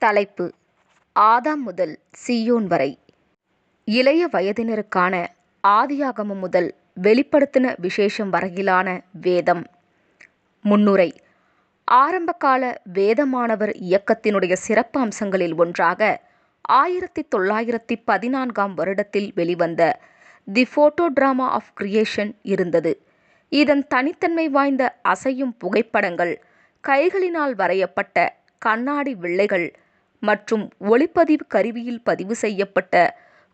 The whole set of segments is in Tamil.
தலைப்பு: ஆதாம் முதல் சீயோன் வரை. இளைய வயதினருக்கான ஆதியாகமம் முதல் வெளிப்படுத்தின விசேஷம் வரையிலான வேதம். முன்னுரை. ஆரம்பகால வேதமானவர் இயக்கத்தினுடைய சிறப்பம்சங்களில் ஒன்றாக 1914 வருடத்தில் வெளிவந்த தி போட்டோடிராமா ஆஃப் கிரியேஷன் இருந்தது. இதன் தனித்தன்மை வாய்ந்த அசையும் புகைப்படங்கள், கைகளினால் வரையப்பட்ட கண்ணாடி வில்லைகள் மற்றும் ஒளிப்பதிவு கருவியில் பதிவு செய்யப்பட்ட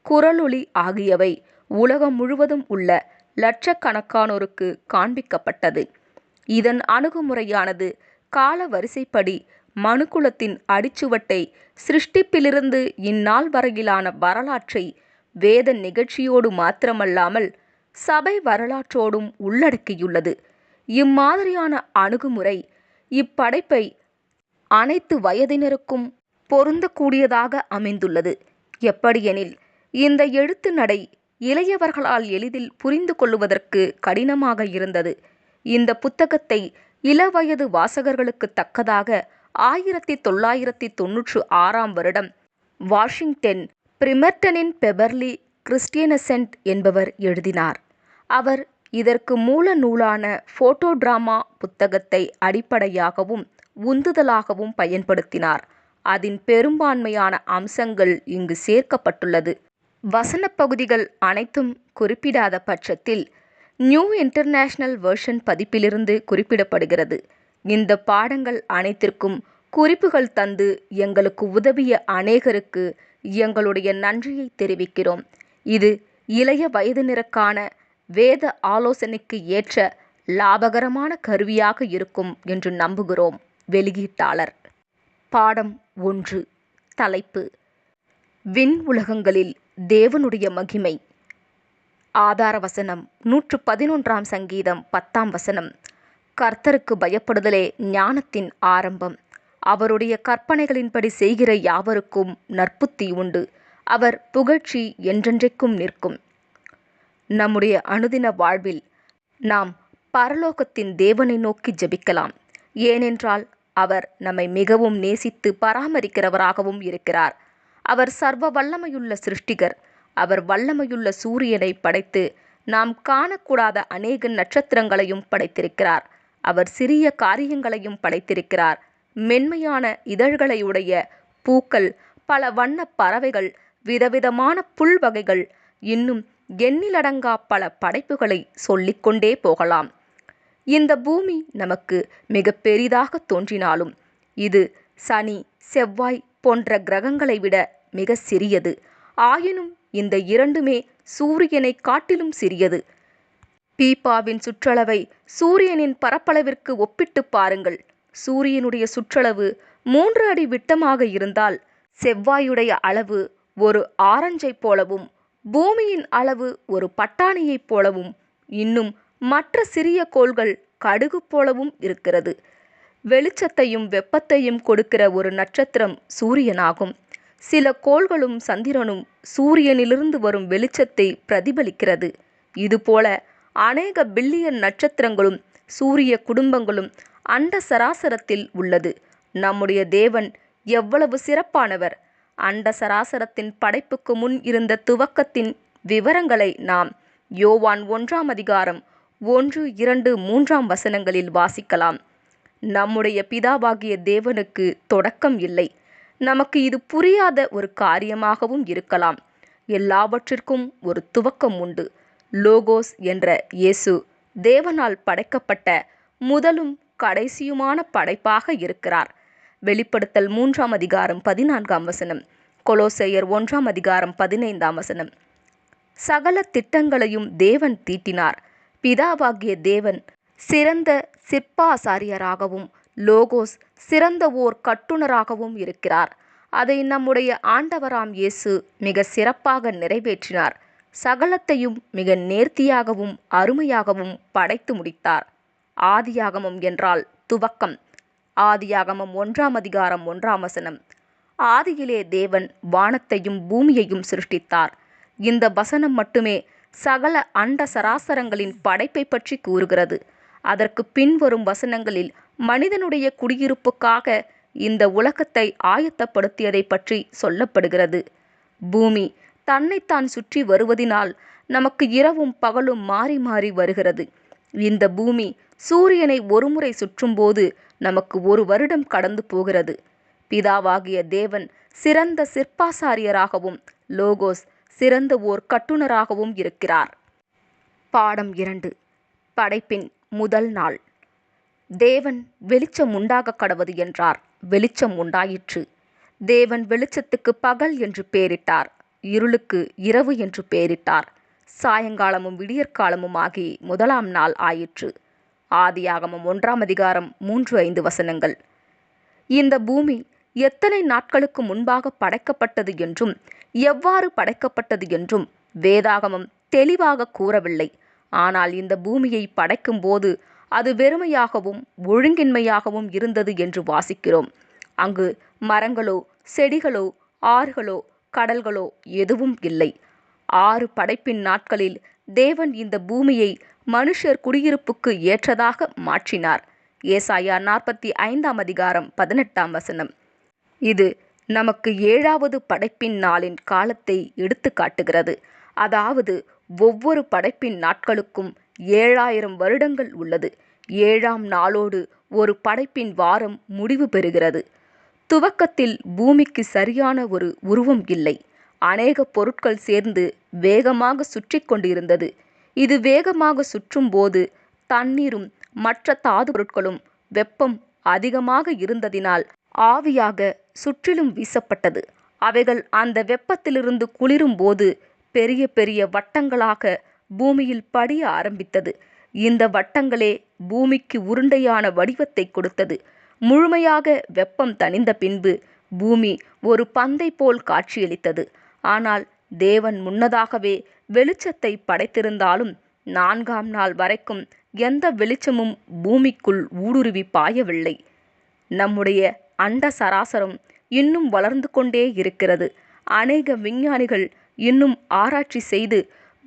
குரலொலி ஆகியவை உலகம் முழுவதும் உள்ள லட்சக்கணக்கானோருக்கு காண்பிக்கப்பட்டது. இதன் அணுகுமுறையானது கால வரிசைப்படி மனுக்குலத்தின் அடிச்சுவட்டை, சிருஷ்டிப்பிலிருந்து இந்நாள் வரையிலான வரலாற்றை வேத நிகழ்ச்சியோடு மாத்திரமல்லாமல் சபை வரலாற்றோடும் உள்ளடக்கியுள்ளது. இம்மாதிரியான அணுகுமுறை இப்படைப்பை அனைத்து வயதினருக்கும் பொருந்தக்கூடியதாக அமைந்துள்ளது. எப்படியெனில், இந்த எழுத்து நடை இளையவர்களால் எளிதில் புரிந்து கொள்ளுவதற்கு கடினமாக இருந்தது. இந்த புத்தகத்தை இளவயது வாசகர்களுக்கு தக்கதாக 1996 வருடம் வாஷிங்டன் பிரிமெர்டனின் பெவர்லி கிறிஸ்டியன்சென்ட் என்பவர் எழுதினார். அவர் இதற்கு மூல நூலான போட்டோடிராமா புத்தகத்தை அடிப்படையாகவும் உந்துதலாகவும் பயன்படுத்தினார். அதன் பெரும்பான்மையான அம்சங்கள் இங்கு சேர்க்கப்பட்டுள்ளது. வசனப் பகுதிகள் அனைத்தும் குறிப்பிடாத பட்சத்தில் நியூ இன்டர்நேஷனல் வெர்ஷன் பதிப்பிலிருந்து குறிப்பிடப்படுகிறது. இந்த பாடங்கள் அனைத்திற்கும் குறிப்புகள் தந்து எங்களுக்கு உதவிய அநேகருக்கு எங்களுடைய நன்றியை தெரிவிக்கிறோம். இது இளைய வயதினருக்கான வேத ஆலோசனைக்கு ஏற்ற லாபகரமான கருவியாக இருக்கும் என்று நம்புகிறோம். வெளியீட்டாளர். பாடம் 1. தலைப்பு: விண் உலகங்களில் தேவனுடைய மகிமை. ஆதார வசனம் 111 சங்கீதம் 10 கர்த்தருக்கு பயப்படுதலே ஞானத்தின் ஆரம்பம். அவருடைய கற்பனைகளின்படி செய்கிற யாவருக்கும் நற்புத்தி உண்டு. அவர் புகழ்ச்சி என்றென்றைக்கும் நிற்கும். நம்முடைய அனுதின வாழ்வில் நாம் பரலோகத்தின் தேவனை நோக்கி ஜெபிக்கலாம். ஏனென்றால் அவர் நம்மை மிகவும் நேசித்து பராமரிக்கிறவராகவும் இருக்கிறார். அவர் சர்வ வல்லமையுள்ள சிருஷ்டிகர். அவர் வல்லமையுள்ள சூரியனை படைத்து நாம் காணக்கூடாத அநேக நட்சத்திரங்களையும் படைத்திருக்கிறார். அவர் சிறிய காரியங்களையும் படைத்திருக்கிறார். மென்மையான இதழ்களையுடைய பூக்கள், பல வண்ண பறவைகள், விதவிதமான புல் வகைகள், இன்னும் எண்ணிலடங்கா பல படைப்புகளை சொல்லிக்கொண்டே போகலாம். இந்த பூமி நமக்கு மிக பெரிதாக தோன்றினாலும் இது சனி, செவ்வாய் போன்ற கிரகங்களை விட மிக சிறியது. ஆயினும் இந்த இரண்டுமே சூரியனை காட்டிலும் சிறியது. பீப்பாவின் சுற்றளவை சூரியனின் பரப்பளவிற்கு ஒப்பிட்டு பாருங்கள். சூரியனுடைய சுற்றளவு 3 அடி விட்டமாக இருந்தால் செவ்வாயுடைய அளவு ஒரு ஆரஞ்சைப் போலவும், பூமியின் அளவு ஒரு பட்டாணியைப் போலவும், இன்னும் மற்ற சிறிய கோள்கள் கடுகு போலவும் இருக்கிறது. வெளிச்சத்தையும் வெப்பத்தையும் கொடுக்கிற ஒரு நட்சத்திரம் சூரியனாகும். சில கோள்களும் சந்திரனும் சூரியனிலிருந்து வரும் வெளிச்சத்தை பிரதிபலிக்கிறது. இதுபோல அநேக பில்லியன் நட்சத்திரங்களும் சூரிய குடும்பங்களும் அண்ட சராசரத்தில் உள்ளது. நம்முடைய தேவன் எவ்வளவு சிறப்பானவர்! அண்ட சராசரத்தின் படைப்புக்கு முன் இருந்த துவக்கத்தின் விவரங்களை நாம் யோவான் 1 1, 2, 3 வாசிக்கலாம். நம்முடைய பிதாவாகிய தேவனுக்கு தொடக்கம் இல்லை. நமக்கு இது புரியாத ஒரு காரியமாகவும் இருக்கலாம். எல்லாவற்றிற்கும் ஒரு துவக்கம் உண்டு. லோகோஸ் என்ற இயேசு தேவனால் படைக்கப்பட்ட முதலும் கடைசியுமான படைப்பாக இருக்கிறார். வெளிப்படுத்தல் 3 கொலோசையர் 1 15 சகல திட்டங்களையும் தேவன் தீட்டினார். பிதாவாகிய தேவன் சிறந்த சிற்பாசாரியராகவும் லோகோஸ் சிறந்த ஓர் கட்டுனராகவும் இருக்கிறார். அதை நம்முடைய ஆண்டவராம் இயேசு மிக சிறப்பாக நிறைவேற்றினார். சகலத்தையும் மிக நேர்த்தியாகவும் அருமையாகவும் படைத்து முடித்தார். ஆதியாகமம் என்றால் துவக்கம். ஆதியாகமம் 1 ஆதியிலே தேவன் வானத்தையும் பூமியையும் சிருஷ்டித்தார். இந்த வசனம் மட்டுமே சகல அண்ட சராசரங்களின் படைப்பை பற்றி கூறுகிறது. அதற்கு பின்வரும் வசனங்களில் மனிதனுடைய குடியிருப்புக்காக இந்த உலகத்தை ஆயத்தப்படுத்தியதை பற்றி சொல்லப்படுகிறது. பூமி தன்னைத்தான் சுற்றி வருவதினால் நமக்கு இரவும் பகலும் மாறி மாறி வருகிறது. இந்த பூமி சூரியனை ஒருமுறை சுற்றும்போது நமக்கு 1 வருடம் கடந்து போகிறது. பிதாவாகிய தேவன் சிறந்த சிற்பாசாரியராகவும் லோகோஸ் சிறந்த ஓர் கட்டுனராகவும் இருக்கிறார். பாடம் 2. படைப்பின் முதல் நாள். தேவன் வெளிச்சம் உண்டாக கடவது என்றார். வெளிச்சம் உண்டாயிற்று. தேவன் வெளிச்சத்துக்கு பகல் என்று பெயரிட்டார். இருளுக்கு இரவு என்று பெயரிட்டார். சாயங்காலமும் விடியற்காலமும் ஆகி முதலாம் நாள் ஆயிற்று. ஆதியாகமம் 1ஆம் அதிகாரம் 3-5 வசனங்கள். இந்த பூமி எத்தனை நாட்களுக்கு முன்பாக படைக்கப்பட்டது என்றும் எவ்வாறு படைக்கப்பட்டது என்றும் வேதாகமம் தெளிவாக கூறவில்லை. ஆனால் இந்த பூமியை படைக்கும் போது அது வெறுமையாகவும் ஒழுங்கின்மையாகவும் இருந்தது என்று வாசிக்கிறோம். அங்கு மரங்களோ செடிகளோ ஆறுகளோ கடல்களோ எதுவும் இல்லை. 6 படைப்பின் நாட்களில் தேவன் இந்த பூமியை மனுஷர் குடியிருப்புக்கு ஏற்றதாக மாற்றினார். ஏசாயா 45ஆம் அதிகாரம் 18ஆம் வசனம். இது நமக்கு 7வது படைப்பின் நாளின் காலத்தை எடுத்து காட்டுகிறது. அதாவது ஒவ்வொரு படைப்பின் நாட்களுக்கும் 7000 வருடங்கள் உள்ளது. 7ஆம் நாளோடு ஒரு படைப்பின் வாரம் முடிவு பெறுகிறது. துவக்கத்தில் பூமிக்கு சரியான ஒரு உருவம் இல்லை. அநேக பொருட்கள் சேர்ந்து வேகமாக சுற்றி கொண்டிருந்தது. இது வேகமாக சுற்றும் போது தண்ணீரும் மற்ற தாது பொருட்களும் வெப்பம் அதிகமாக இருந்ததினால் ஆவியாக சுற்றிலும் வீசப்பட்டது. அவைகள் அந்த வெப்பத்திலிருந்து குளிரும் போது பெரிய பெரிய வட்டங்களாக பூமியில் படிய ஆரம்பித்தது. இந்த வட்டங்களே பூமிக்கு உருண்டையான வடிவத்தை கொடுத்தது. முழுமையாக வெப்பம் தணிந்த பின்பு பூமி ஒரு பந்தை போல் காட்சியளித்தது. ஆனால் தேவன் முன்னதாகவே வெளிச்சத்தை படைத்திருந்தாலும் 4ஆம் நாள் வரைக்கும் எந்த வெளிச்சமும் பூமிக்குள் ஊடுருவி பாயவில்லை. நம்முடைய அண்ட சராசரம் இன்னும் வளர்ந்து கொண்டே இருக்கிறது. அநேக விஞ்ஞானிகள் இன்னும் ஆராய்ச்சி செய்து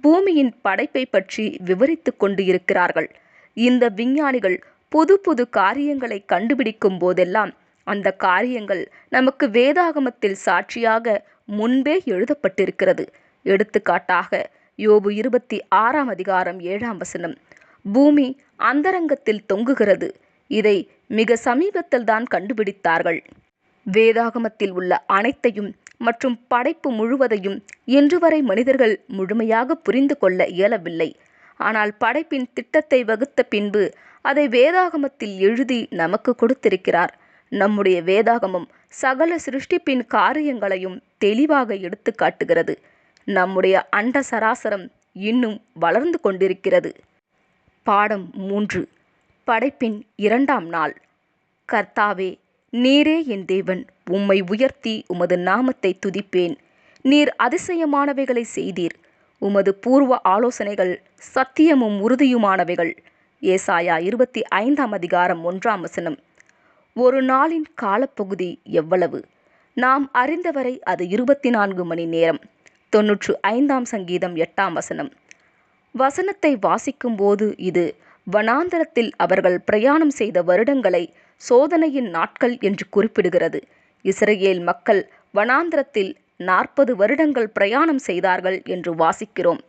பூமியின் படைப்பை பற்றி விவரித்து கொண்டு இருக்கிறார்கள். இந்த விஞ்ஞானிகள் புது புது காரியங்களை கண்டுபிடிக்கும் போதெல்லாம் அந்த காரியங்கள் நமக்கு வேதாகமத்தில் சாட்சியாக முன்பே எழுதப்பட்டிருக்கிறது. எடுத்துக்காட்டாக யோபு 26ஆம் அதிகாரம் 7ஆம் வசனம். பூமி அந்தரங்கத்தில் தொங்குகிறது. இதை மிக சமீபத்தில் தான் கண்டுபிடித்தார்கள். வேதாகமத்தில் உள்ள அனைத்தையும் மற்றும் படைப்பு முழுவதையும் இன்று வரை மனிதர்கள் முழுமையாக புரிந்து கொள்ள இயலவில்லை. ஆனால் படைப்பின் திட்டத்தை வகுத்த பின்பு அதை வேதாகமத்தில் எழுதி நமக்கு கொடுத்திருக்கிறார். நம்முடைய வேதாகமம் சகல சிருஷ்டிப்பின் காரியங்களையும் தெளிவாக எடுத்து காட்டுகிறது. நம்முடைய அண்ட சராசரம் இன்னும் வளர்ந்து கொண்டிருக்கிறது. பாடம் 3. படைப்பின் 2ஆம் நாள். கர்த்தாவே, நீரே என் தேவன். உம்மை உயர்த்தி உமது நாமத்தை துதிப்பேன். நீர் அதிசயமானவைகளை செய்தீர். உமது பூர்வ ஆலோசனைகள் சத்தியமும் உறுதியுமானவைகள். ஏசாயா 25ஆம் அதிகாரம் 1ஆம் வசனம். ஒரு நாளின் காலப்பகுதி எவ்வளவு? நாம் அறிந்தவரை அது 24 மணி நேரம். 95ஆம் சங்கீதம் 8ஆம் வசனம். வசனத்தை வாசிக்கும்போது இது வனாந்தரத்தில் அவர்கள் பிரயாணம் செய்த வருடங்களை சோதனையின் நாட்கள் என்று குறிப்பிடுகிறது. இஸ்ரவேல் மக்கள் வனாந்தரத்தில் 40 வருடங்கள் பிரயாணம் செய்தார்கள் என்று வாசிக்கிறோம்.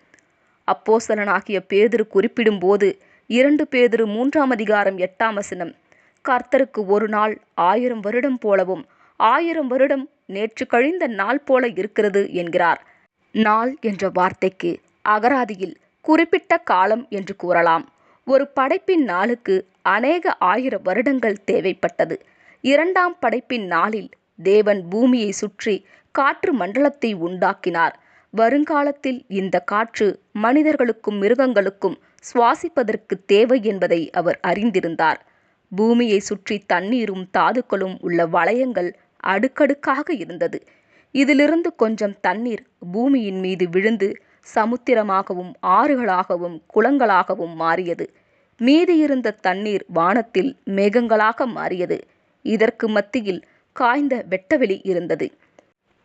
அப்போஸ்தலனாகிய பேதுரு குறிப்பிடும்போது 2 பேதுரு 3ஆம் அதிகாரம் 8ஆம் வசனம், கர்த்தருக்கு ஒரு நாள் 1000 வருடம் போலவும் 1000 வருடம் நேற்று கழிந்த நாள் போல இருக்கிறது என்கிறார். நாள் என்ற வார்த்தைக்கு அகராதியில் குறிப்பிட்ட காலம் என்று கூறலாம். ஒரு படைப்பின் நாளுக்கு அநேக 1000 வருடங்கள் தேவைப்பட்டது. 2ஆம் படைப்பின் நாளில் தேவன் பூமியை சுற்றி காற்று மண்டலத்தை உண்டாக்கினார். வருங்காலத்தில் இந்த காற்று மனிதர்களுக்கும் மிருகங்களுக்கும் சுவாசிப்பதற்கு தேவை என்பதை அவர் அறிந்திருந்தார். பூமியை சுற்றி தண்ணீரும் தாதுக்களும் உள்ள வளையங்கள் அடுக்கடுக்காக இருந்தது. இதிலிருந்து கொஞ்சம் தண்ணீர் பூமியின் மீது விழுந்து சமுத்திரமாகவும் ஆறுகளாகவும் குளங்களாகவும் மாறியது. மீதியிருந்த தண்ணீர் வானத்தில் மேகங்களாக மாறியது. இதற்கு மத்தியில் காய்ந்த வெட்டவெளி இருந்தது.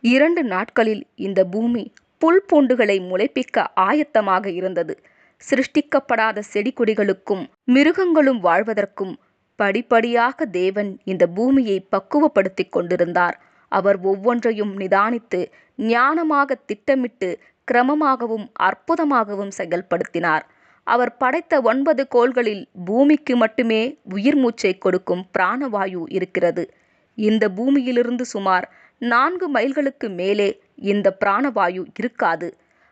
2 நாட்களில் இந்த பூமி புல் பூண்டுகளை முளைப்பிக்க ஆயத்தமாக இருந்தது. சிருஷ்டிக்கப்படாத செடி கொடிகளுக்கும் மிருகங்களும் வாழ்வதற்கும் படிப்படியாக தேவன் இந்த பூமியை பக்குவப்படுத்திக் கொண்டிருந்தார். அவர் ஒவ்வொன்றையும் நிதானித்து ஞானமாக திட்டமிட்டு கிரமமாகவும் அற்புதமாகவும் செயல்படுத்தினார். அவர் படைத்த 9 கோள்களில் பூமிக்கு மட்டுமே உயிர் மூச்சை கொடுக்கும் பிராணவாயு இருக்கிறது. இந்த பூமியிலிருந்து சுமார் 4 மைல்களுக்கு மேலே இந்த பிராணவாயு இருக்காது.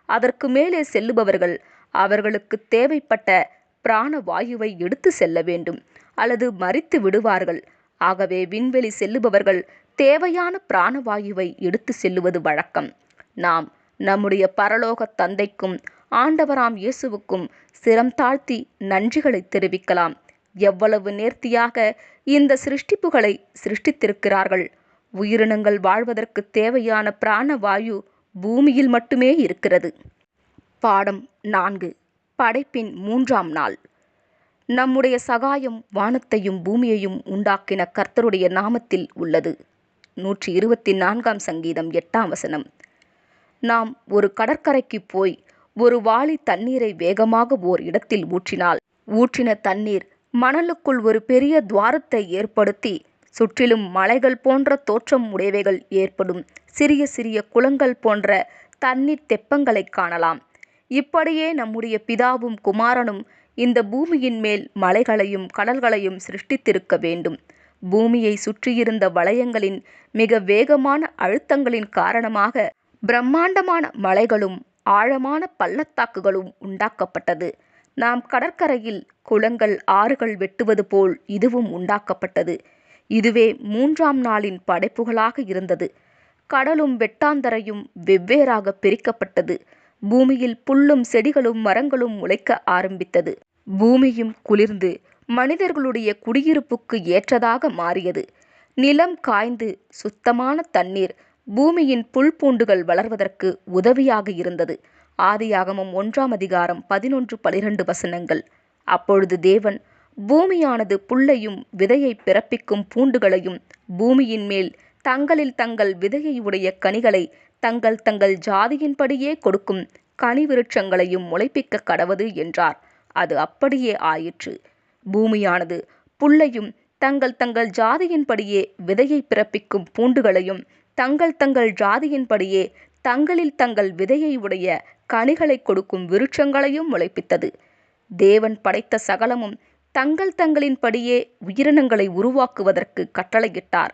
அதற்கு மேலே செல்லுபவர்கள் அவர்களுக்கு தேவைப்பட்ட பிராணவாயுவை எடுத்து செல்ல வேண்டும் அல்லது மரித்து விடுவார்கள். ஆகவே விண்வெளி செல்லுபவர்கள் தேவையான பிராணவாயுவை எடுத்து செல்லுவது வழக்கம். நாம் நம்முடைய பரலோக தந்தைக்கும் ஆண்டவராம் இயேசுவுக்கும் சிரம் தாழ்த்தி நன்றிகளை தெரிவிக்கலாம். எவ்வளவு நேர்த்தியாக இந்த சிருஷ்டிப்புகளை சிருஷ்டித்திருக்கிறார்கள். உயிரினங்கள் வாழ்வதற்கு தேவையான பிராணவாயு பூமியில் மட்டுமே இருக்கிறது. பாடம் 4. படைப்பின் 3ஆம் நாள். நம்முடைய சகாயம் வானத்தையும் பூமியையும் உண்டாக்கின கர்த்தருடைய நாமத்தில் உள்ளது. 124ஆம் சங்கீதம் 8ஆம் வசனம். நாம் ஒரு கடற்கரைக்கு போய் ஒரு வாளி தண்ணீரை வேகமாக ஓர் இடத்தில் ஊற்றின தண்ணீர் மணலுக்குள் ஒரு பெரிய துவாரத்தை ஏற்படுத்தி சுற்றிலும் மலைகள் போன்ற தோற்றம் உடையவைகள் ஏற்படும் சிறிய சிறிய குளங்கள் போன்ற தண்ணீர் தெப்பங்களை காணலாம். இப்படியே நம்முடைய பிதாவும் குமாரனும் இந்த பூமியின் மேல் மலைகளையும் கடல்களையும் சிருஷ்டித்திருக்க வேண்டும். பூமியை சுற்றியிருந்த வளையங்களின் மிக வேகமான அழுத்தங்களின் காரணமாக பிரம்மாண்டமான மலைகளும் ஆழமான பள்ளத்தாக்குகளும் உண்டாக்கப்பட்டது. நாம் கடற்கரையில் குளங்கள் ஆறுகள் வெட்டுவது போல் இதுவும் உண்டாக்கப்பட்டது. இதுவே 3ஆம் நாளின் படைப்புகளாக இருந்தது. கடலும் வெட்டாந்தரையும் வெவ்வேறாக பிரிக்கப்பட்டது. பூமியில் புல்லும் செடிகளும் மரங்களும் முளைக்க ஆரம்பித்தது. பூமியும் குளிர்ந்து மனிதர்களுடைய குடியிருப்புக்கு ஏற்றதாக மாறியது. நிலம் காய்ந்து சுத்தமான தண்ணீர் பூமியின் புல் பூண்டுகள் வளர்வதற்கு உதவியாக இருந்தது. ஆதியாகமம் 1ஆம் அதிகாரம் 11-12 வசனங்கள். அப்பொழுது தேவன் பூமியானது புல்லையும் விதையை பிறப்பிக்கும் பூண்டுகளையும் பூமியின் மேல் தங்களில் தங்கள் விதையை உடைய கனிகளை தங்கள் தங்கள் ஜாதியின்படியே கொடுக்கும் கனி விருட்சங்களையும் முளைப்பிக்க கடவது என்றார். அது அப்படியே ஆயிற்று. பூமியானது புல்லையும் தங்கள் தங்கள் ஜாதியின்படியே விதையை பிறப்பிக்கும் பூண்டுகளையும் தங்கள் தங்கள் ஜாதியின்படியே தங்களில் தங்கள் விதையை உடைய கனிகளை கொடுக்கும் விருட்சங்களையும் முளைப்பித்தது. தேவன் படைத்த சகலமும் தங்கள் தங்களின்படியே உயிரினங்களை உருவாக்குவதற்கு கட்டளையிட்டார்.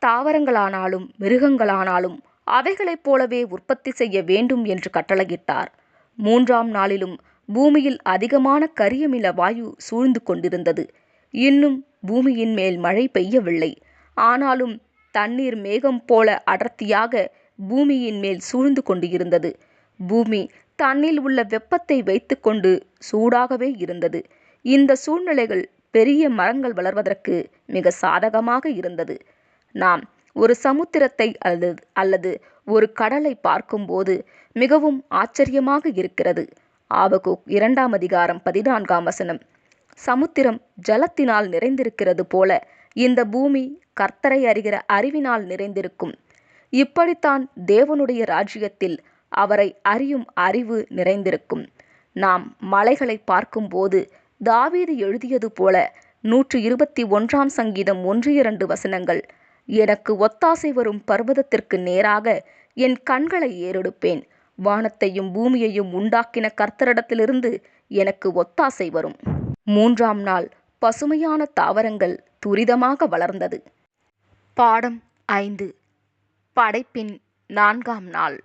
தாவரங்களானாலும் மிருகங்களானாலும் அவைகளைப் போலவே உற்பத்தி செய்ய வேண்டும் என்று கட்டளையிட்டார். 3ஆம் நாளிலும் பூமியில் அதிகமான கரியமில வாயு சூழ்ந்து கொண்டிருந்தது. இன்னும் பூமியின் மேல் மழை பெய்யவில்லை. ஆனாலும் தண்ணீர் மேகம் போல அடர்த்தியாக பூமியின் மேல் சூழ்ந்து கொண்டு இருந்தது. பூமி தன்னில் உள்ள வெப்பத்தை வைத்துக்கொண்டு சூடாகவே இருந்தது. இந்த சூழ்நிலைகள் பெரிய மரங்கள் வளர்வதற்கு மிக சாதகமாக இருந்தது. நாம் ஒரு சமுத்திரத்தை அல்லது ஒரு கடலை பார்க்கும்போது மிகவும் ஆச்சரியமாக இருக்கிறது. ஆபகுக் 2ஆம் அதிகாரம் 14ஆம் வசனம். சமுத்திரம் ஜலத்தினால் நிறைந்திருக்கிறது போல இந்த பூமி கர்த்தரை அறிகிற அறிவினால் நிறைந்திருக்கும். இப்படித்தான் தேவனுடைய ராஜ்யத்தில் அவரை அறியும் அறிவு நிறைந்திருக்கும். நாம் மலைகளை பார்க்கும்போது தாவீது எழுதியது போல 121ஆம் சங்கீதம் 1-2 வசனங்கள். எனக்கு ஒத்தாசை வரும் பர்வதத்திற்கு நேராக என் கண்களை ஏறெடுப்பேன். வானத்தையும் பூமியையும் உண்டாக்கின கர்த்தரிடத்திலிருந்து எனக்கு ஒத்தாசை வரும். 3ஆம் நாள் பசுமையான தாவரங்கள் துரிதமாக வளர்ந்தது. பாடம் 5. படைப்பின் 4ஆம் நாள்.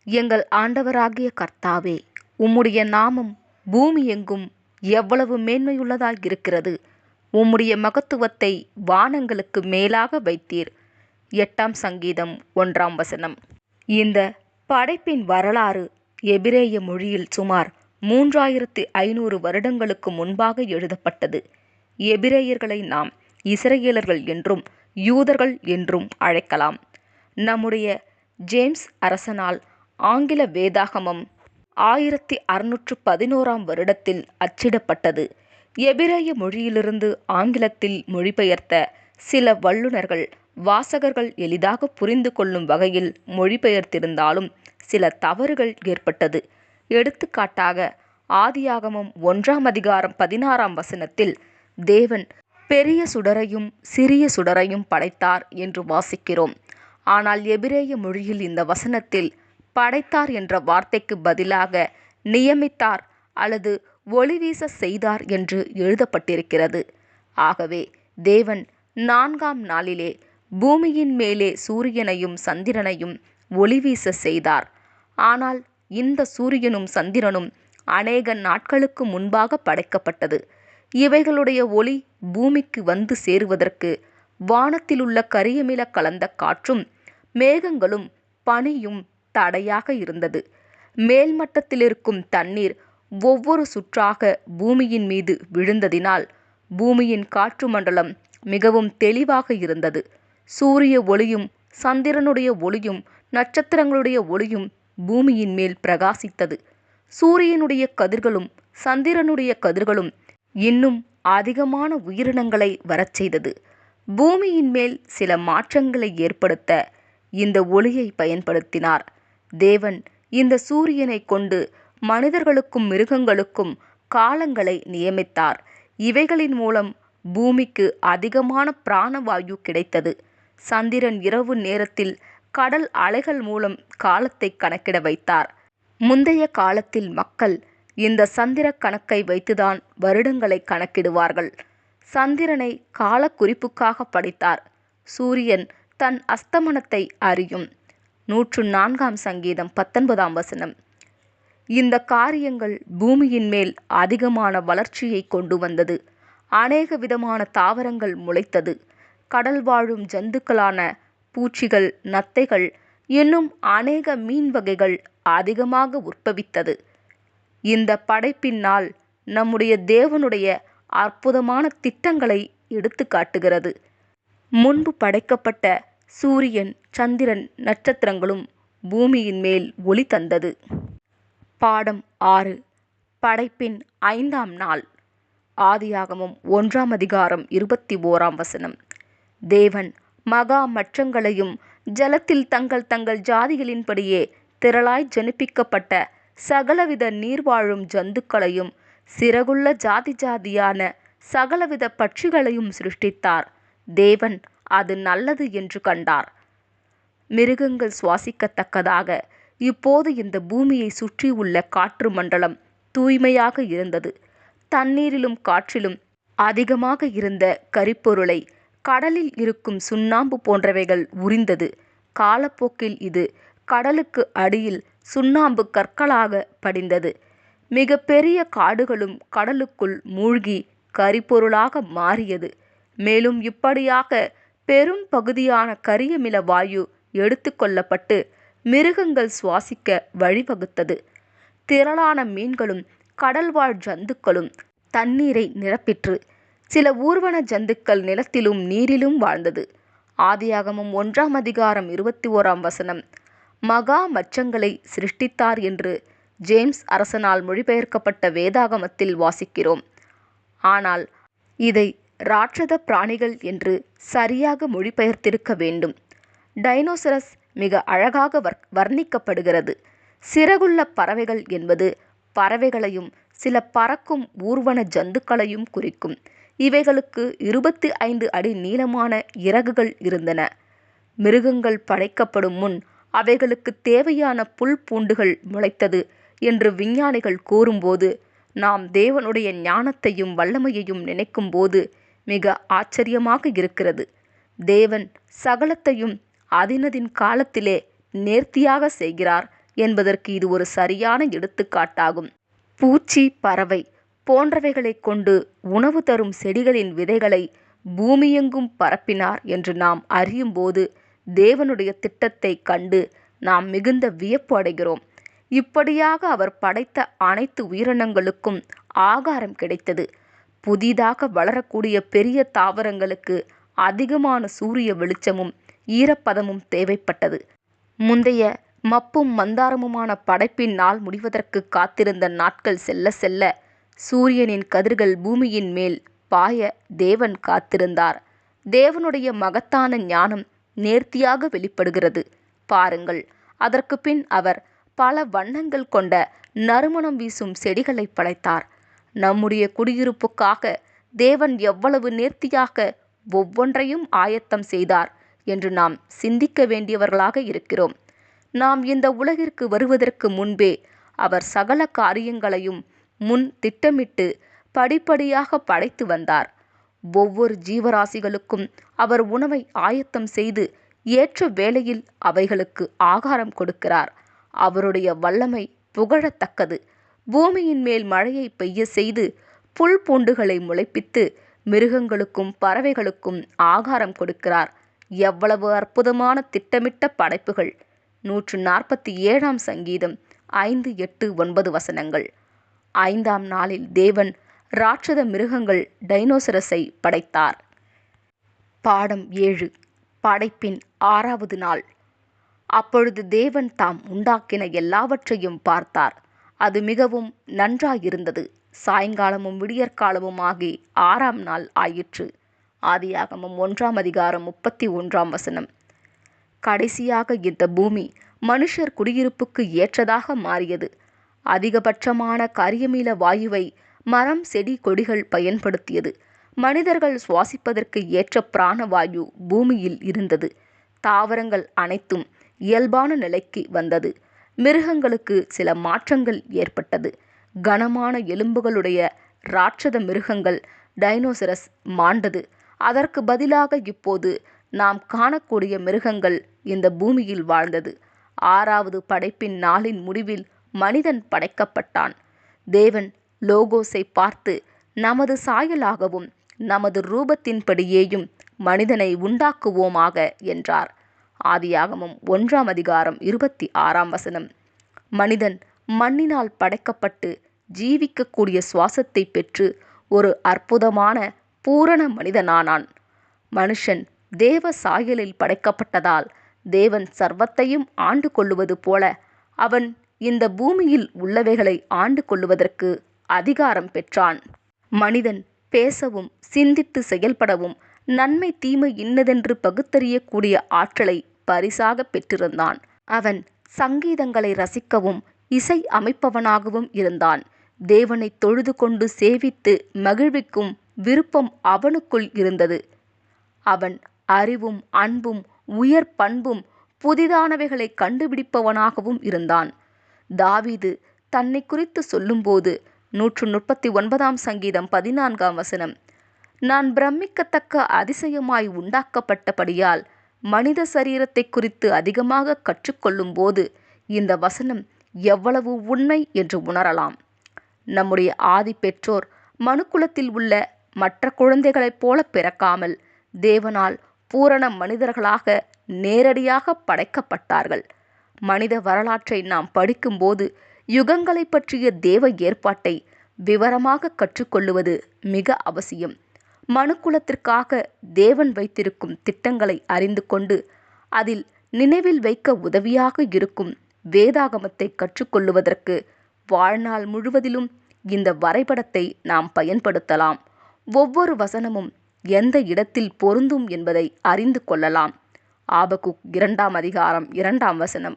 எங்கள் ஆண்டவராகிய கர்த்தாவே, உம்முடைய நாமம் பூமி எங்கும் எவ்வளவு மேன்மையுள்ளதாயிருக்கிறது. உம்முடைய மகத்துவத்தை வானங்களுக்கு மேலாக வைத்தீர். 8ஆம் சங்கீதம் 1ஆம் வசனம். இந்த படைப்பின் வரலாறு எபிரேய மொழியில் சுமார் 3500 வருடங்களுக்கு முன்பாக எழுதப்பட்டது. எபிரேயர்களை நாம் இஸ்ரவேலர்கள் என்றும் யூதர்கள் என்றும் அழைக்கலாம். நம்முடைய ஜேம்ஸ் அரசனால் ஆங்கில வேதாகமம் 1611ஆம் வருடத்தில் அச்சிடப்பட்டது. எபிரேய மொழியிலிருந்து ஆங்கிலத்தில் மொழிபெயர்த்த சில வல்லுநர்கள் வாசகர்கள் எளிதாக புரிந்து கொள்ளும் வகையில் மொழிபெயர்த்திருந்தாலும் சில தவறுகள் ஏற்பட்டது. எடுத்துக்காட்டாக ஆதியாகமம் 1ஆம் அதிகாரம் 16ஆம் வசனத்தில் தேவன் பெரிய சுடரையும் சிறிய சுடரையும் படைத்தார் என்று வாசிக்கிறோம். ஆனால் எபிரேய மொழியில் இந்த வசனத்தில் படைத்தார் என்ற வார்த்தைக்கு பதிலாக நியமித்தார் அல்லது ஒளிவீச செய்தார் என்று எழுதப்பட்டிருக்கிறது. ஆகவே தேவன் 4ஆம் நாளிலே பூமியின் மேலே சூரியனையும் சந்திரனையும் ஒளிவீச செய்தார். ஆனால் இந்த சூரியனும் சந்திரனும் அநேக நாட்களுக்கு முன்பாக படைக்கப்பட்டது. இவைகளுடைய ஒளி பூமிக்கு வந்து சேருவதற்கு வானத்திலுள்ள கரியமில கலந்த காற்றும் மேகங்களும் பனியும் தடையாக இருந்தது. மேல்மட்டத்திலிருக்கும் தண்ணீர் ஒவ்வொரு சுற்றாக பூமியின் மீது விழுந்ததினால் பூமியின் காற்று மண்டலம் மிகவும் தெளிவாக இருந்தது. சூரிய ஒளியும் சந்திரனுடைய ஒளியும் நட்சத்திரங்களுடைய ஒளியும் பூமியின் மேல் பிரகாசித்தது. சூரியனுடைய கதிர்களும் சந்திரனுடைய கதிர்களும் இன்னும் அதிகமான உயிரினங்களை வரச் செய்தது. பூமியின் மேல் சில மாற்றங்களை ஏற்படுத்த இந்த ஒளியை பயன்படுத்தினார். தேவன் இந்த சூரியனை கொண்டு மனிதர்களுக்கும் மிருகங்களுக்கும் காலங்களை நியமித்தார். இவைகளின் மூலம் பூமிக்கு அதிகமான பிராணவாயு கிடைத்தது. சந்திரன் இரவு நேரத்தில் கடல் அலைகள் மூலம் காலத்தை கணக்கிட வைத்தார். முந்தைய காலத்தில் மக்கள் இந்த சந்திர கணக்கை வைத்துதான் வருடங்களை கணக்கிடுவார்கள். சந்திரனை கால குறிப்புக்காக படைத்தார். சூரியன் தன் அஸ்தமனத்தை அறியும். 104ஆம் சங்கீதம் 19ஆம் வசனம். இந்த காரியங்கள் பூமியின் மேல் அதிகமான வளர்ச்சியை கொண்டு வந்தது. அநேக விதமான தாவரங்கள் முளைத்தது. கடல் வாழும் ஜந்துக்களான பூச்சிகள், நத்தைகள் இன்னும் அநேக மீன் வகைகள் அதிகமாக உற்பவித்தது. இந்த படைப்பினால் நம்முடைய தேவனுடைய அற்புதமான திட்டங்களை எடுத்து காட்டுகிறது. முன்பு படைக்கப்பட்ட சூரியன், சந்திரன், நட்சத்திரங்களும் பூமியின் மேல் ஒளி தந்தது. பாடம் 6. படைப்பின் 5ஆம் நாள். ஆதியாகமம் 1ஆம் அதிகாரம் 21ஆம் வசனம். தேவன் மகா மற்றங்களையும் ஜலத்தில் தங்கள் தங்கள் ஜாதிகளின்படியே திரளாய் ஜனிப்பிக்கப்பட்ட சகலவித நீர்வாழும் ஜந்துக்களையும் சிறகுள்ள ஜாதி ஜாதியான சகலவித பட்சிகளையும் சிருஷ்டித்தார். தேவன் அது நல்லது என்று கண்டார். மிருகங்கள் சுவாசிக்கத்தக்கதாக இப்போது இந்த பூமியை சுற்றி உள்ள காற்று மண்டலம் தூய்மையாக இருந்தது. தண்ணீரிலும் காற்றிலும் அதிகமாக இருந்த கரிப்பொருளை கடலில் இருக்கும் சுண்ணாம்பு போன்றவைகள் உறிந்தது. காலப்போக்கில் இது கடலுக்கு அடியில் சுண்ணாம்பு கற்களாக படிந்தது. மிக பெரிய காடுகளும் கடலுக்குள் மூழ்கி கரிப்பொருளாக மாறியது. மேலும் இப்படியாக பெரும் பகுதியான கரியமில வாயு எடுத்து கொள்ளப்பட்டு மிருகங்கள் சுவாசிக்க வழிவகுத்தது. திரளான மீன்களும் கடல்வாழ் ஜந்துக்களும் தண்ணீரை நிரப்பிற்று. சில ஊர்வன ஜந்துக்கள் நிலத்திலும் நீரிலும் வாழ்ந்தது. ஆதியாகமம் 1ஆம் அதிகாரம் 21ஆம் வசனம். மகா மச்சங்களை சிருஷ்டித்தார் என்று ஜேம்ஸ் அரசனால் மொழிபெயர்க்கப்பட்ட வேதாகமத்தில் வாசிக்கிறோம். ஆனால் இதை ராட்சத பிராணிகள் என்று சரியாக மொழிபெயர்த்திருக்க வேண்டும். டைனோசரஸ் மிக அழகாக வர்ணிக்கப்படுகிறது. சிறகுள்ள பறவைகள் என்பது பறவைகளையும் சில பறக்கும் ஊர்வன ஜந்துக்களையும் குறிக்கும். இவைகளுக்கு 25 அடி நீளமான இறகுகள் இருந்தன. மிருகங்கள் படைக்கப்படும் முன் அவைகளுக்கு தேவையான புல் பூண்டுகள் முளைத்தது என்று விஞ்ஞானிகள் கூறும்போது, நாம் தேவனுடைய ஞானத்தையும் வல்லமையையும் நினைக்கும்போது மிக ஆச்சரியமாக இருக்கிறது. தேவன் சகலத்தையும் அதினதின் காலத்திலே நேர்த்தியாக செய்கிறார் என்பதற்கு இது ஒரு சரியான எடுத்துக்காட்டாகும். பூச்சி, பறவை போன்றவைகளை கொண்டு உணவு தரும் செடிகளின் விதைகளை பூமியெங்கும் பரப்பினார் என்று நாம் அறியும்போது தேவனுடைய திட்டத்தை கண்டு நாம் மிகுந்த வியப்பு அடைகிறோம். இப்படியாக அவர் படைத்த அனைத்து உயிரினங்களுக்கும் ஆகாரம் கிடைத்தது. புதிதாக வளரக்கூடிய பெரிய தாவரங்களுக்கு அதிகமான சூரிய வெளிச்சமும் ஈரப்பதமும் தேவைப்பட்டது. முந்தைய மப்பும் மந்தாரமுமான படைப்பின் நாள் முடிவதற்கு காத்திருந்த நாட்கள் செல்ல செல்ல சூரியனின் கதிர்கள் பூமியின் மேல் பாய தேவன் காத்திருந்தார். தேவனுடைய மகத்தான ஞானம் நேர்த்தியாக வெளிப்படுகிறது. பாருங்கள், அதற்கு பின் அவர் பல வண்ணங்கள் கொண்ட நறுமணம் வீசும் செடிகளை படைத்தார். நம்முடைய குடியிருப்புக்காக தேவன் எவ்வளவு நேர்த்தியாக ஒவ்வொன்றையும் ஆயத்தம் செய்தார் என்று நாம் சிந்திக்க வேண்டியவர்களாக இருக்கிறோம். நாம் இந்த உலகிற்கு வருவதற்கு முன்பே அவர் சகல காரியங்களையும் முன் திட்டமிட்டு படிப்படியாக படைத்து வந்தார். ஒவ்வொரு ஜீவராசிகளுக்கும் அவர் உணவை ஆயத்தம் செய்து ஏற்ற வேளையில் அவைகளுக்கு ஆகாரம் கொடுக்கிறார். அவருடைய வல்லமை புகழத்தக்கது. பூமியின் மேல் மழையை பெய்ய செய்து புல் பூண்டுகளை முளைப்பித்து மிருகங்களுக்கும் பறவைகளுக்கும் ஆகாரம் கொடுக்கிறார். எவ்வளவு அற்புதமான திட்டமிட்ட படைப்புகள்! 147 சங்கீதம் 5, 8, 9 வசனங்கள். 5ஆம் நாளில் தேவன் ராட்சத மிருகங்கள் டைனோசரஸை படைத்தார். பாடம் 7. படைப்பின் 6வது நாள். அப்பொழுது தேவன் தாம் உண்டாக்கின எல்லாவற்றையும் பார்த்தார். அது மிகவும் நன்றாயிருந்தது. சாயங்காலமும் விடியற்காலமும் ஆகி 6ஆம் நாள் ஆயிற்று. ஆதியாகமம் 1ஆம் அதிகாரம் 31ஆம் வசனம். கடைசியாக இந்த பூமி மனுஷர் குடியிருப்புக்கு ஏற்றதாக மாறியது. அதிகபட்சமான கரியமில வாயுவை மரம் செடி கொடிகள் பயன்படுத்தியது. மனிதர்கள் சுவாசிப்பதற்கு ஏற்ற பிராணவாயு பூமியில் இருந்தது. தாவரங்கள் அனைத்தும் இயல்பான நிலைக்கு வந்தது. மிருகங்களுக்கு சில மாற்றங்கள் ஏற்பட்டது. கனமான எலும்புகளுடைய ராட்சத மிருகங்கள் டைனோசரஸ் மாண்டது. அதற்கு பதிலாக இப்போது நாம் காணக்கூடிய மிருகங்கள் இந்த பூமியில் வாழ்ந்தது. 6வது படைப்பின் நாளின் முடிவில் மனிதன் படைக்கப்பட்டான். தேவன் லோகோஸை பார்த்து, நமது சாயலாகவும் நமது ரூபத்தின்படியேயும் மனிதனை உண்டாக்குவோமாக என்றார். ஆதியாகமம் 1ஆம் அதிகாரம் 26ஆம் வசனம். மனிதன் மண்ணினால் படைக்கப்பட்டு ஜீவிக்கக்கூடிய சுவாசத்தை பெற்று ஒரு அற்புதமான பூரண மனிதனானான். மனுஷன் தேவ சாயலில் படைக்கப்பட்டதால் தேவன் சர்வத்தையும் ஆண்டு கொள்ளுவது போல அவன் இந்த பூமியில் உள்ளவைகளை ஆண்டு கொள்ளுவதற்கு அதிகாரம் பெற்றான். மனிதன் பேசவும் சிந்தித்து செயல்படவும் நன்மை தீமை இன்னதென்று பகுத்தறியக்கூடிய ஆற்றலை பரிசாக பெற்றிருந்தான். அவன் சங்கீதங்களை ரசிக்கவும் இசை அமைப்பவனாகவும் இருந்தான். தேவனை தொழுது கொண்டு சேவித்து மகிழ்விக்கும் விருப்பம் அவனுக்குள் இருந்தது. அவன் அறிவும் அன்பும் உயர் பண்பும் புதிதானவைகளை கண்டுபிடிப்பவனாகவும் இருந்தான். தாவீது தன்னை குறித்து சொல்லும்போது 139ஆம் சங்கீதம் 14ஆம் வசனம், நான் பிரமிக்கத்தக்க அதிசயமாய் உண்டாக்கப்பட்டபடியால் மனித சரீரத்தை குறித்து அதிகமாக கற்றுக்கொள்ளும் போது இந்த வசனம் எவ்வளவு உண்மை என்று உணரலாம். நம்முடைய ஆதி பெற்றோர் மனுக்குலத்தில் உள்ள மற்ற குழந்தைகளைப் போல பிறக்காமல் தேவனால் பூரண மனிதர்களாக நேரடியாக படைக்கப்பட்டார்கள். மனித வரலாற்றை நாம் படிக்கும்போது யுகங்களை பற்றிய தேவ ஏற்பாட்டை விவரமாக கற்றுக்கொள்ளுவது மிக அவசியம். மனுக்குலத்திற்காக தேவன் வைத்திருக்கும் திட்டங்களை அறிந்து கொண்டு அதில் நினைவில் வைக்க உதவியாக இருக்கும் வேதாகமத்தை கற்றுக்கொள்ளுவதற்கு வாழ்நாள் முழுவதிலும் இந்த வரைபடத்தை நாம் பயன்படுத்தலாம். ஒவ்வொரு வசனமும் எந்த இடத்தில் பொருந்தும் என்பதை அறிந்து கொள்ளலாம். ஆபகுக் 2ஆம் அதிகாரம் 2ஆம் வசனம்.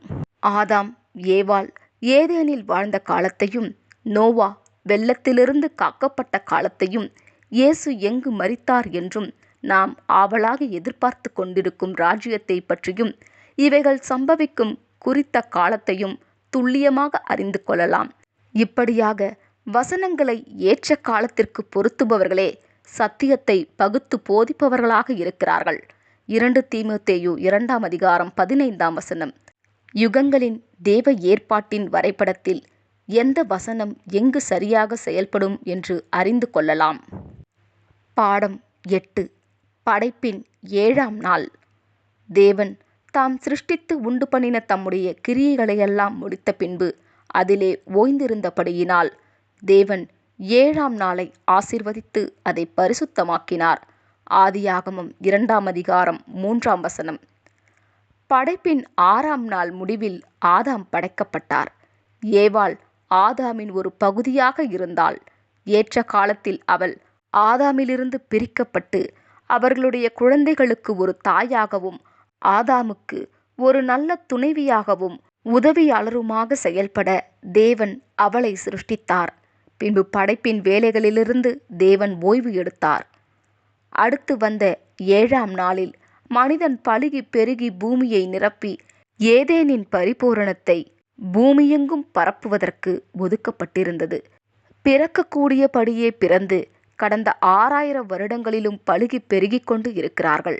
ஆதாம் ஏவாள் ஏதேனில் வாழ்ந்த காலத்தையும், நோவா வெள்ளத்திலிருந்து காக்கப்பட்ட காலத்தையும், இயேசு எங்கு மரித்தார் என்றும், நாம் ஆவலாக எதிர்பார்த்து கொண்டிருக்கும் ராஜ்யத்தை பற்றியும், இவைகள் சம்பவிக்கும் குறித்த காலத்தையும் துல்லியமாக அறிந்து கொள்ளலாம். இப்படியாக வசனங்களை ஏற்ற காலத்திற்கு பொருத்துபவர்களே சத்தியத்தை பகுத்து போதிப்பவர்களாக இருக்கிறார்கள். 2 தீமோத்தேயு 2ஆம் அதிகாரம் 15ஆம் வசனம். யுகங்களின் தேவ ஏற்பாட்டின் வரைபடத்தில் எந்த வசனம் எங்கு சரியாக செயல்படும் என்று அறிந்து கொள்ளலாம். பாடம் 8. படைப்பின் 7ஆம் நாள். தேவன் தாம் சிருஷ்டித்து உண்டு பண்ணின தம்முடைய கிரியைகளையெல்லாம் முடித்த பின்பு அதிலே ஓய்ந்திருந்தபடியினால் தேவன் 7ஆம் நாளை ஆசீர்வதித்து அதை பரிசுத்தமாக்கினார். ஆதியாகமம் 2ஆம் அதிகாரம் 3ஆம் வசனம். படைப்பின் 6ஆம் நாள் முடிவில் ஆதாம் படைக்கப்பட்டார். ஏவாள் ஆதாமின் ஒரு பகுதியாக இருந்தாள். ஏற்ற காலத்தில் அவள் ஆதாமிலிருந்து பிரிக்கப்பட்டு அவர்களுடைய குழந்தைகளுக்கு ஒரு தாயாகவும் ஆதாமுக்கு ஒரு நல்ல துணைவியாகவும் உதவியாளருமாக செயல்பட தேவன் அவளை சிருஷ்டித்தார். பின்பு படைப்பின் வேலைகளிலிருந்து தேவன் ஓய்வு எடுத்தார். அடுத்து வந்த 7ஆம் நாளில் மனிதன் பலுகி பெருகி பூமியை நிரப்பி ஏதேனின் பரிபூரணத்தை பூமியெங்கும் பரப்புவதற்கு ஒதுக்கப்பட்டிருந்தது. பிறக்கக்கூடியபடியே பிறந்து கடந்த 6000 வருடங்களிலும் பலுகி பெருகிக் கொண்டு இருக்கிறார்கள்.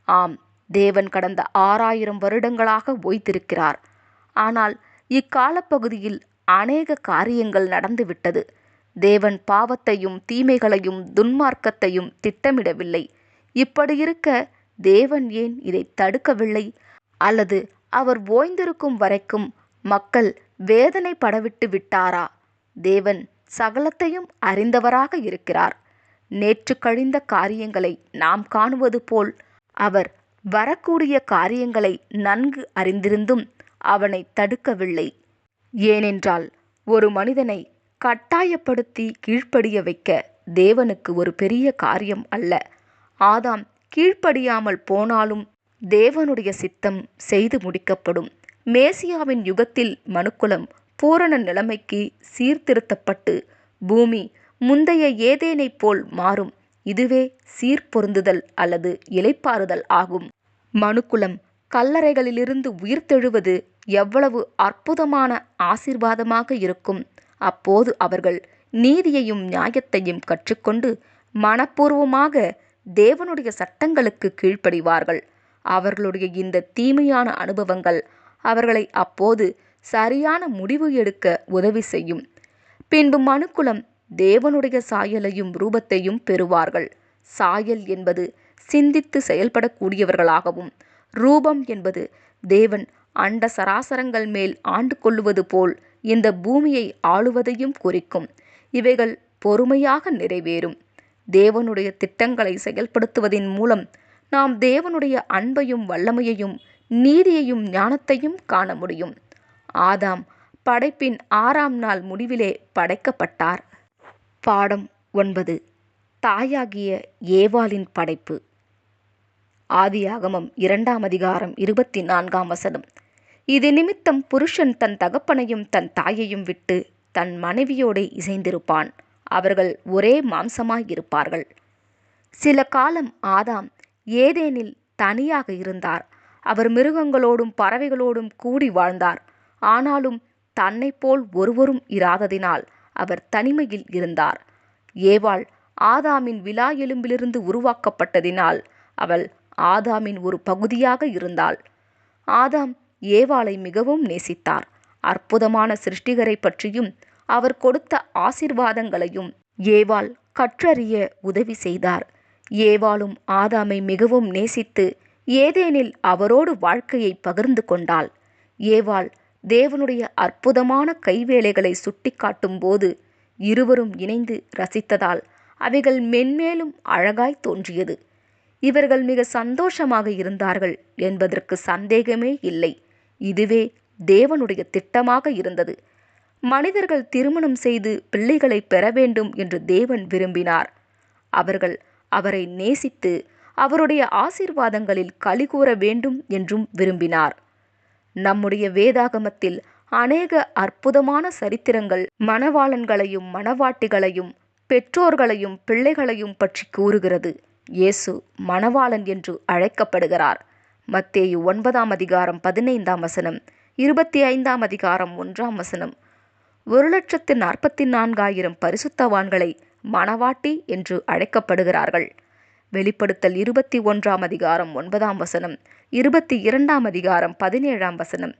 ஆம், தேவன் கடந்த 6000 வருடங்களாக ஓய்ந்திருக்கிறார். ஆனால் இக்காலப்பகுதியில் அநேக காரியங்கள் நடந்துவிட்டது. தேவன் பாவத்தையும் தீமைகளையும் துன்மார்க்கத்தையும் திட்டமிடவில்லை. இப்படியிருக்க தேவன் ஏன் இதை தடுக்கவில்லை? அல்லது அவர் ஓய்ந்திருக்கும் வரைக்கும் மக்கள் வேதனைப்படவிட்டு விட்டாரா? தேவன் சகலத்தையும் அறிந்தவராக இருக்கிறார். நேற்று கழிந்த காரியங்களை நாம் காணுவது போல் அவர் வரக்கூடிய காரியங்களை நன்கு அறிந்திருந்தும் அவனை தடுக்கவில்லை. ஏனென்றால் ஒரு மனிதனை கட்டாயப்படுத்தி கீழ்ப்படிய வைக்க தேவனுக்கு ஒரு பெரிய காரியம் அல்ல. ஆதாம் கீழ்ப்படியாமல் போனாலும் தேவனுடைய சித்தம் செய்து முடிக்கப்படும். மேசியாவின் யுகத்தில் மனுக்குலம் பூரண நிலைமைக்கு சீர்திருத்தப்பட்டு பூமி முந்தைய ஏதேனைப் போல் மாறும். இதுவே சீர்பொருந்துதல் அல்லது இளைப்பாறுதல் ஆகும். மனுக்குலம் கல்லறைகளிலிருந்து உயிர்த்தெழுவது எவ்வளவு அற்புதமான ஆசீர்வாதமாக இருக்கும்! அப்போது அவர்கள் நீதியையும் நியாயத்தையும் கற்றுக்கொண்டு மனப்பூர்வமாக தேவனுடைய சட்டங்களுக்கு கீழ்ப்படிவார்கள். அவர்களுடைய இந்த தீமையான அனுபவங்கள் அவர்களை அப்போது சரியான முடிவு எடுக்க உதவி செய்யும். பின்பு மனுக்குலம் தேவனுடைய சாயலையும் ரூபத்தையும் பெறுவார்கள். சாயல் என்பது சிந்தித்து செயல்படக்கூடியவர்களாகவும், ரூபம் என்பது தேவன் அண்ட சராசரங்கள் மேல் ஆண்டு கொள்ளுவது போல் இந்த பூமியை ஆளுவதையும் குறிக்கும். இவைகள் பொறுமையாக நிறைவேறும். தேவனுடைய திட்டங்களை செயல்படுத்துவதின் மூலம் நாம் தேவனுடைய அன்பையும் வல்லமையையும் நீதியையும் ஞானத்தையும் காண முடியும். ஆதாம் படைப்பின் 6ஆம் நாள் முடிவிலே படைக்கப்பட்டார். பாடம் 9. தாயாகிய ஏவாளின் படைப்பு. ஆதியாகமம் 2ஆம் அதிகாரம் 24ஆம் வசனம். இது நிமித்தம் புருஷன் தன் தகப்பனையும் தன் தாயையும் விட்டு தன் மனைவியோடு இசைந்திருப்பான், அவர்கள் ஒரே மாம்சமாயிருப்பார்கள். சில காலம் ஆதாம் ஏதேனில் தனியாக இருந்தார். அவர் மிருகங்களோடும் பறவைகளோடும் கூடி வாழ்ந்தார். ஆனாலும் தன்னை போல் ஒருவரும் இராததினால் அவர் தனிமையில் இருந்தார். ஏவாள் ஆதாமின் விலா எலும்பிலிருந்து உருவாக்கப்பட்டதினால் அவள் ஆதாமின் ஒரு பகுதியாக இருந்தாள். ஆதாம் ஏவாளை மிகவும் நேசித்தார். அற்புதமான சிருஷ்டிகரை பற்றியும் அவர் கொடுத்த ஆசீர்வாதங்களையும் ஏவாள் கற்றறிய உதவி செய்தார். ஏவாளும் ஆதாமை மிகவும் நேசித்து ஏதேனில் அவரோடு வாழ்க்கையை பகிர்ந்து கொண்டாள். ஏவாள் தேவனுடைய அற்புதமான கைவேலைகளை சுட்டிக்காட்டும் போது இருவரும் இணைந்து ரசித்ததால் அவைகள் மென்மேலும் அழகாய் தோன்றியது. இவர்கள் மிக சந்தோஷமாக இருந்தார்கள் என்பதற்கு சந்தேகமே இல்லை. இதுவே தேவனுடைய திட்டமாக இருந்தது. மனிதர்கள் திருமணம் செய்து பிள்ளைகளை பெற வேண்டும் என்று தேவன் விரும்பினார். அவர்கள் அவரை நேசித்து அவருடைய ஆசீர்வாதங்களில் களிகூர வேண்டும் என்றும் விரும்பினார். நம்முடைய வேதாகமத்தில் அநேக அற்புதமான சரித்திரங்கள் மணவாளன்களையும் மணவாட்டிகளையும் பெற்றோர்களையும் பிள்ளைகளையும் பற்றி கூறுகிறது. இயேசு மணவாளன் என்று அழைக்கப்படுகிறார். மத்தேயு 9ஆம் அதிகாரம் 15ஆம் வசனம், 25ஆம் அதிகாரம் 1ஆம் வசனம். 1,44,000 பரிசுத்தவான்களை மணவாட்டி என்று அழைக்கப்படுகிறார்கள். வெளிப்படுத்தல் 21ஆம் அதிகாரம் 9ஆம் வசனம், 22ஆம் அதிகாரம் 17ஆம் வசனம்.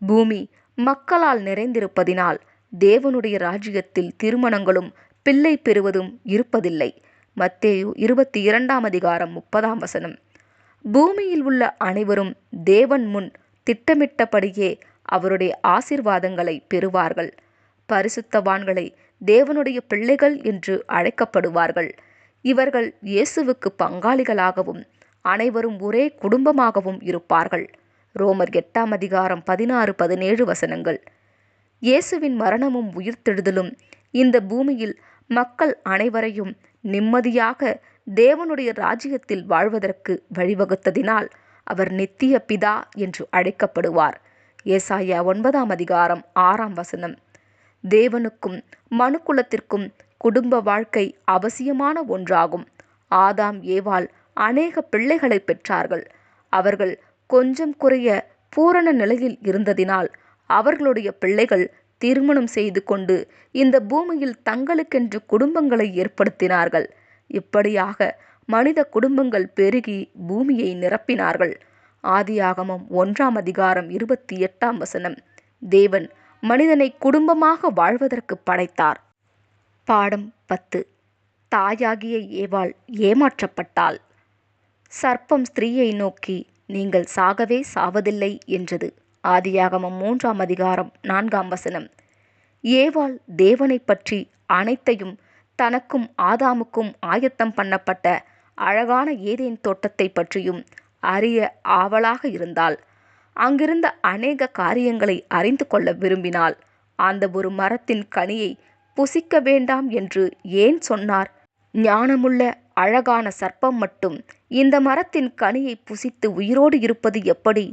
பூமி மக்களால் நிறைந்திருப்பதினால் தேவனுடைய ராஜ்யத்தில் திருமணங்களும் பிள்ளை பெறுவதும் இருப்பதில்லை. மத்தேயு 22ஆம் அதிகாரம் 30ஆம் வசனம். பூமியில் உள்ள அனைவரும் தேவன் முன் திட்டமிட்டபடியே அவருடைய ஆசீர்வாதங்களை பெறுவார்கள். பரிசுத்தவான்களை தேவனுடைய பிள்ளைகள் என்று அழைக்கப்படுவார்கள். இவர்கள் இயேசுவுக்கு பங்காளிகளாகவும் அனைவரும் ஒரே குடும்பமாகவும் இருப்பார்கள். ரோமர் 8ஆம் அதிகாரம் 16-17 வசனங்கள். இயேசுவின் மரணமும் உயிர்த்தெழுதலும் இந்த பூமியில் மக்கள் அனைவரையும் நிம்மதியாக தேவனுடைய ராஜ்யத்தில் வாழ்வதற்கு வழிவகுத்ததினால் அவர் நித்திய பிதா என்று அழைக்கப்படுவார். ஏசாயா 9ஆம் அதிகாரம் 6ஆம் வசனம். தேவனுக்கும் மனுக்குலத்திற்கும் குடும்ப வாழ்க்கை அவசியமான ஒன்றாகும். ஆதாம் ஏவாள் அநேக பிள்ளைகளை பெற்றார்கள். அவர்கள் கொஞ்சம் குறைய பூரண நிலையில் இருந்ததினால் அவர்களுடைய பிள்ளைகள் திருமணம் செய்து கொண்டு இந்த பூமியில் தங்களுக்கென்று குடும்பங்களை ஏற்படுத்தினார்கள். இப்படியாக மனித குடும்பங்கள் பெருகி பூமியை நிரப்பினார்கள். ஆதியாகமம் 1:28 தேவன் மனிதனை குடும்பமாக வாழ்வதற்கு படைத்தார். பாடம் 10. தாயாகிய ஏவாள் ஏமாற்றப்பட்டாள். சர்ப்பம் ஸ்திரீயை நோக்கி, நீங்கள் சாகவே சாவதில்லை என்றது. ஆதியாகமம் 3:4 ஏவாள் தேவனை பற்றி அனைத்தையும் தனக்கும் ஆதாமுக்கும் ஆயத்தம் பண்ணப்பட்ட அழகான ஏதேன் தோட்டத்தை பற்றியும் அறிய ஆவலாக இருந்தாள். அங்கிருந்த அநேக காரியங்களை அறிந்து கொள்ள விரும்பினாள். அந்த ஒரு மரத்தின் கனியை புசிக்க வேண்டாம் என்று ஏன் சொன்னார்? ஞானமுள்ள அழகான சர்ப்பம் மட்டும் இந்த மரத்தின் கனியை புசித்து உயிரோடு இருப்பது எப்படி?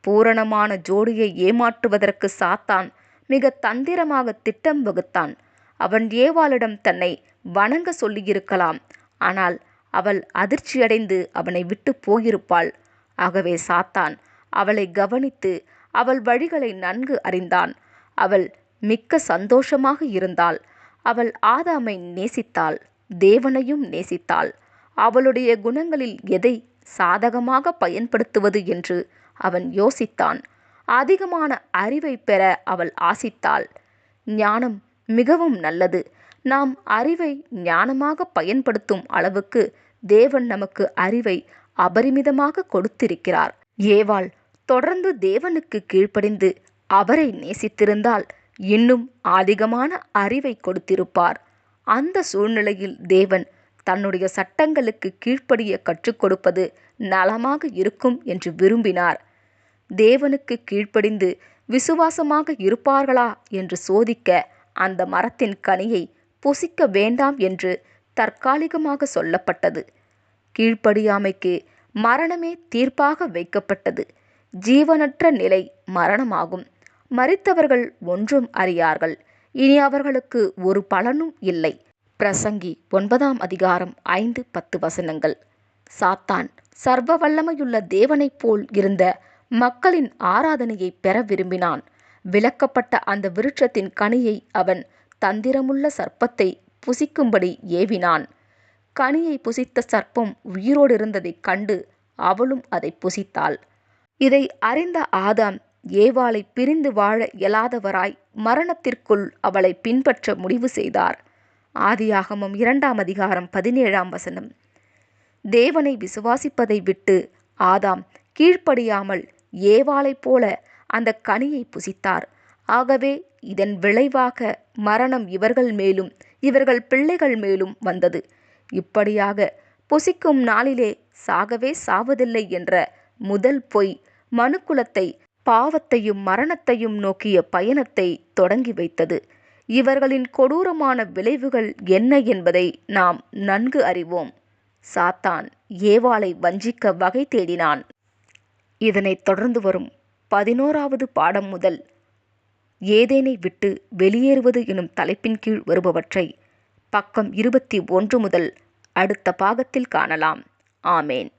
பூரணமான ஜோடியை ஏமாற்றுவதற்கு சாத்தான் மிக தந்திரமாக திட்டம் வகுத்தான். அவன் ஏவாளிடம் தன்னை வணங்க சொல்லியிருக்கலாம். ஆனால் அவள் அதிர்ச்சியடைந்து அவனை விட்டு போயிருப்பாள். ஆகவே சாத்தான் அவளை கவனித்து அவள் வழிகளை நன்கு அறிந்தான். அவள் மிக்க சந்தோஷமாக இருந்தாள். அவள் ஆதாமை நேசித்தாள், தேவனையும் நேசித்தாள். அவளுடைய குணங்களில் எதை சாதகமாக பயன்படுத்துவது என்று அவன் யோசித்தான். அதிகமான அறிவை பெற அவள் ஆசித்தாள். ஞானம் மிகவும் நல்லது. நாம் அறிவை ஞானமாக பயன்படுத்தும் அளவுக்கு தேவன் நமக்கு அறிவை அபரிமிதமாக கொடுத்திருக்கிறார். ஏவாள் தொடர்ந்து தேவனுக்கு கீழ்ப்படிந்து அவரை நேசித்திருந்தால் இன்னும் அதிகமான அறிவை கொடுத்திருப்பார். அந்த சூழ்நிலையில் தேவன் தன்னுடைய சட்டங்களுக்கு கீழ்ப்படிய கற்றுக் கொடுப்பது நலமாக இருக்கும் என்று விரும்பினார். தேவனுக்கு கீழ்ப்படிந்து விசுவாசமாக இருப்பார்களா என்று சோதிக்க அந்த மரத்தின் கனியை புசிக்க வேண்டாம் என்று தற்காலிகமாக சொல்லப்பட்டது. கீழ்ப்படியாமைக்கு மரணமே தீர்ப்பாக வைக்கப்பட்டது. ஜீவனற்ற நிலை மரணமாகும். மரித்தவர்கள் ஒன்றும் அறியார்கள். இனி அவர்களுக்கு ஒரு பலனும் இல்லை. பிரசங்கி 9:5-10 சாத்தான் சர்வ வல்லமையுள்ள தேவனைப் போல் இருந்த மக்களின் ஆராதனையை பெற விரும்பினான். விலக்கப்பட்ட அந்த விருட்சத்தின் கனியை அவன் தந்திரமுள்ள சர்ப்பத்தை புசிக்கும்படி ஏவினான். கனியை புசித்த சர்ப்பம் உயிரோடு இருந்ததைக் கண்டு அவளும் அதை புசித்தாள். இதை அறிந்த ஆதாம் ஏவாளை பிரிந்து வாழ இயலாதவராய் மரணத்திற்குள் அவளை பின்பற்ற முடிவு செய்தார். ஆதியாகமம் 2:17 தேவனை விசுவாசிப்பதை விட்டு ஆதாம் கீழ்ப்படியாமல் ஏவாளைப் போல அந்த கனியை புசித்தார். ஆகவே இதன் விளைவாக மரணம் இவர்கள் மேலும் இவர்கள் பிள்ளைகள் மேலும் வந்தது. இப்படியாக புசிக்கும் நாளிலே சாகவே சாவதில்லை என்ற முதல் பொய் மனுக்குலத்தை பாவத்தையும் மரணத்தையும் நோக்கிய பயணத்தை தொடங்கி வைத்தது. இவர்களின் கொடூரமான விளைவுகள் என்ன என்பதை நாம் நன்கு அறிவோம். சாத்தான் ஏவாளை வஞ்சிக்க வகை தேடினான். இதனைத் தொடர்ந்து வரும் 11வது பாடம் முதல் ஏதேனை விட்டு வெளியேறுவது எனும் தலைப்பின் கீழ் வருபவற்றை பக்கம் 21 முதல் அடுத்த பாகத்தில் காணலாம். ஆமேன்.